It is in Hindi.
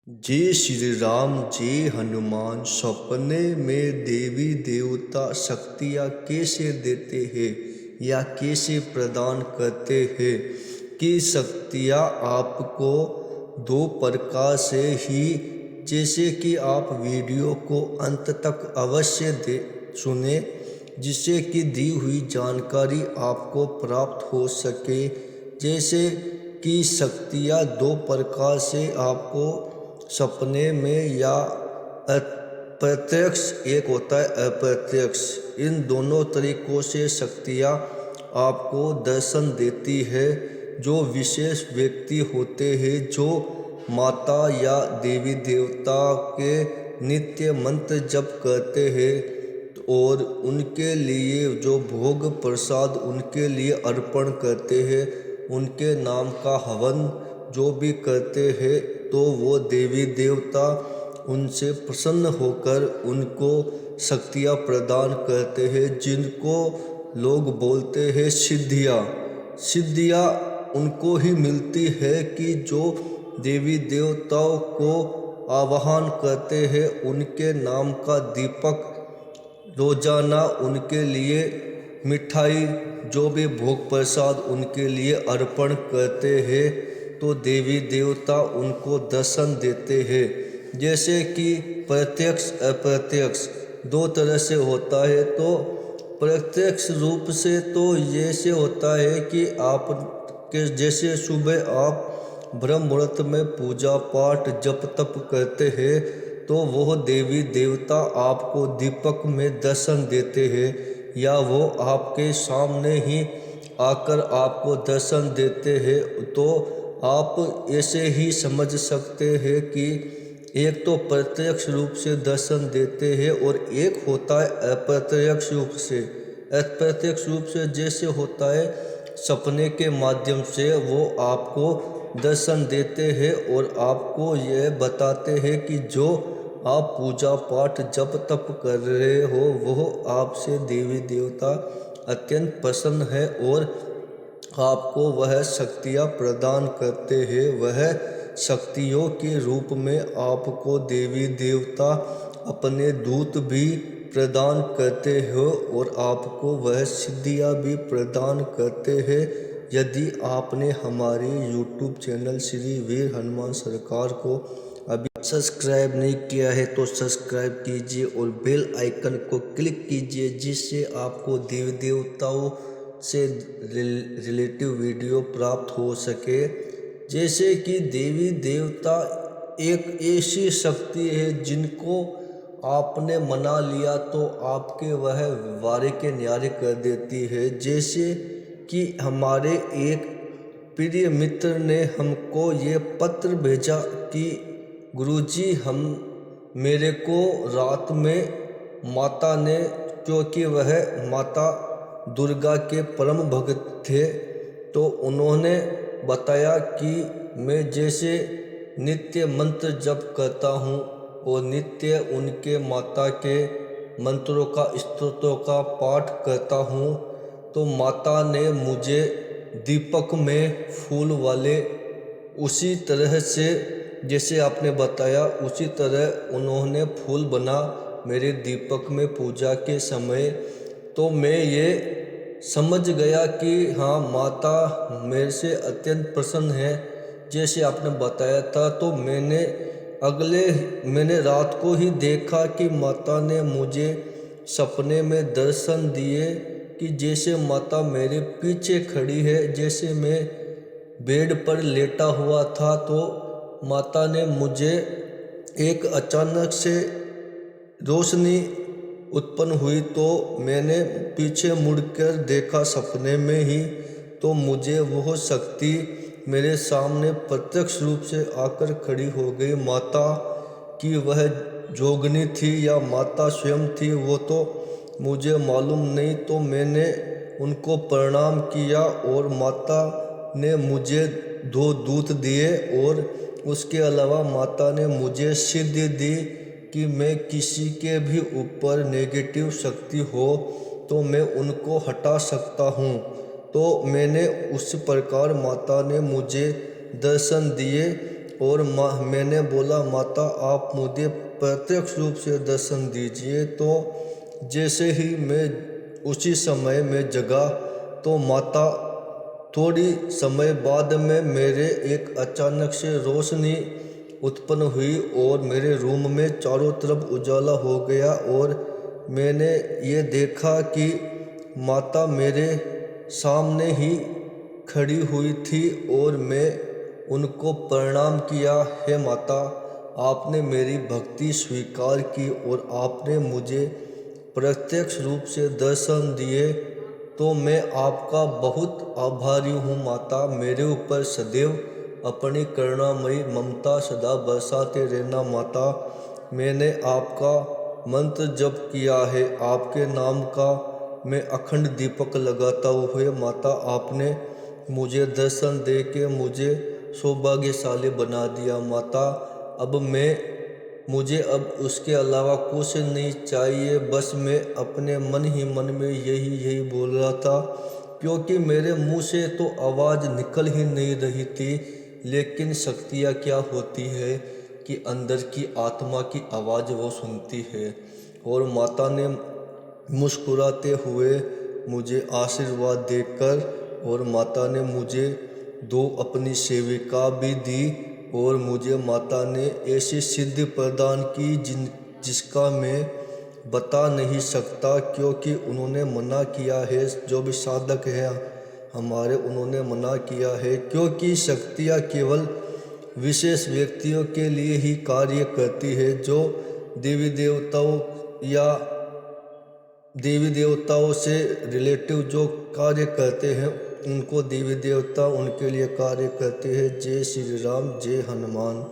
जय श्री राम जय हनुमान। सपने में देवी देवता शक्तियाँ कैसे देते हैं या कैसे प्रदान करते हैं कि शक्तियाँ आपको दो प्रकार से ही, जैसे कि आप वीडियो को अंत तक अवश्य सुने, जिससे कि दी हुई जानकारी आपको प्राप्त हो सके। जैसे कि शक्तियाँ दो प्रकार से आपको सपने में या प्रत्यक्ष, एक होता है अप्रत्यक्ष। इन दोनों तरीकों से शक्तियाँ आपको दर्शन देती है। जो विशेष व्यक्ति होते हैं जो माता या देवी देवता के नित्य मंत्र जप करते हैं और उनके लिए जो भोग प्रसाद उनके लिए अर्पण करते हैं, उनके नाम का हवन जो भी करते हैं, तो वो देवी देवता उनसे प्रसन्न होकर उनको शक्तियाँ प्रदान करते हैं, जिनको लोग बोलते हैं सिद्धियाँ। सिद्धियाँ उनको ही मिलती है कि जो देवी देवताओं को आवाहन करते हैं, उनके नाम का दीपक रोजाना उनके लिए मिठाई जो भी भोग प्रसाद उनके लिए अर्पण करते हैं, तो देवी देवता उनको दर्शन देते हैं। जैसे कि प्रत्यक्ष अप्रत्यक्ष दो तरह से होता है। तो प्रत्यक्ष रूप से तो जैसे होता है कि आप के जैसे सुबह आप ब्रह्म मुहूर्त में पूजा पाठ जप तप करते हैं, तो वह देवी देवता आपको दीपक में दर्शन देते हैं, या वो आपके सामने ही आकर आपको दर्शन देते हैं। तो आप ऐसे ही समझ सकते हैं कि एक तो प्रत्यक्ष रूप से दर्शन देते हैं और एक होता है अप्रत्यक्ष रूप से। अप्रत्यक्ष रूप से जैसे होता है सपने के माध्यम से वो आपको दर्शन देते हैं और आपको यह बताते हैं कि जो आप पूजा पाठ जप तप कर रहे हो वह आपसे देवी देवता अत्यंत प्रसन्न है और आपको वह शक्तियाँ प्रदान करते हैं। वह शक्तियों के रूप में आपको देवी देवता अपने दूत भी प्रदान करते हो और आपको वह सिद्धियाँ भी प्रदान करते हैं। यदि आपने हमारे YouTube चैनल श्री वीर हनुमान सरकार को अभी सब्सक्राइब नहीं किया है तो सब्सक्राइब कीजिए और बेल आइकन को क्लिक कीजिए, जिससे आपको देवी देवताओं से रिलेटिव वीडियो प्राप्त हो सके। जैसे कि देवी देवता एक ऐसी शक्ति है जिनको आपने मना लिया तो आपके वह वारे के न्यारे कर देती है। जैसे कि हमारे एक प्रिय मित्र ने हमको ये पत्र भेजा कि गुरुजी हम मेरे को रात में माता ने, क्योंकि वह माता दुर्गा के परम भक्त थे, तो उन्होंने बताया कि मैं जैसे नित्य मंत्र जप करता हूँ और नित्य उनके माता के मंत्रों का स्तोत्रों का पाठ करता हूँ, तो माता ने मुझे दीपक में फूल वाले उसी तरह से जैसे आपने बताया उसी तरह उन्होंने फूल बना मेरे दीपक में पूजा के समय। तो मैं ये समझ गया कि हाँ माता मेरे से अत्यंत प्रसन्न है जैसे आपने बताया था। तो मैंने रात को ही देखा कि माता ने मुझे सपने में दर्शन दिए कि जैसे माता मेरे पीछे खड़ी है। जैसे मैं बेड पर लेटा हुआ था तो माता ने मुझे एक अचानक से रोशनी उत्पन्न हुई, तो मैंने पीछे मुड़कर देखा सपने में ही, तो मुझे वह शक्ति मेरे सामने प्रत्यक्ष रूप से आकर खड़ी हो गई। माता की वह जोगनी थी या माता स्वयं थी वो तो मुझे मालूम नहीं। तो मैंने उनको प्रणाम किया और माता ने मुझे 2 दूत दिए और उसके अलावा माता ने मुझे सिद्धि दी कि मैं किसी के भी ऊपर नेगेटिव शक्ति हो तो मैं उनको हटा सकता हूँ। तो मैंने उस प्रकार माता ने मुझे दर्शन दिए और मैंने बोला, माता आप मुझे प्रत्यक्ष रूप से दर्शन दीजिए। तो जैसे ही मैं उसी समय में जगा तो माता थोड़ी समय बाद में मेरे एक अचानक से रोशनी उत्पन्न हुई और मेरे रूम में चारों तरफ उजाला हो गया और मैंने ये देखा कि माता मेरे सामने ही खड़ी हुई थी और मैं उनको प्रणाम किया। हे माता, आपने मेरी भक्ति स्वीकार की और आपने मुझे प्रत्यक्ष रूप से दर्शन दिए, तो मैं आपका बहुत आभारी हूँ माता। मेरे ऊपर सदैव अपनी करुणामयी ममता सदा बरसाते रहना माता। मैंने आपका मंत्र जप किया है, आपके नाम का मैं अखंड दीपक लगाता हुए माता, आपने मुझे दर्शन दे के मुझे सौभाग्यशाली बना दिया माता। अब मुझे अब उसके अलावा कुछ नहीं चाहिए। बस मैं अपने मन ही मन में यही बोल रहा था, क्योंकि मेरे मुंह से तो आवाज़ निकल ही नहीं रही थी। लेकिन शक्तियाँ क्या होती है कि अंदर की आत्मा की आवाज़ वो सुनती है। और माता ने मुस्कुराते हुए मुझे आशीर्वाद देकर और माता ने मुझे 2 अपनी सेविका भी दी और मुझे माता ने ऐसी सिद्धि प्रदान की जिसका मैं बता नहीं सकता, क्योंकि उन्होंने मना किया है। जो भी साधक हैं हमारे, उन्होंने मना किया है, क्योंकि शक्तियाँ केवल विशेष व्यक्तियों के लिए ही कार्य करती है। जो देवी देवताओं या देवी देवताओं से रिलेटिव जो कार्य करते हैं, उनको देवी देवता उनके लिए कार्य करते हैं। जय श्री राम, जय हनुमान।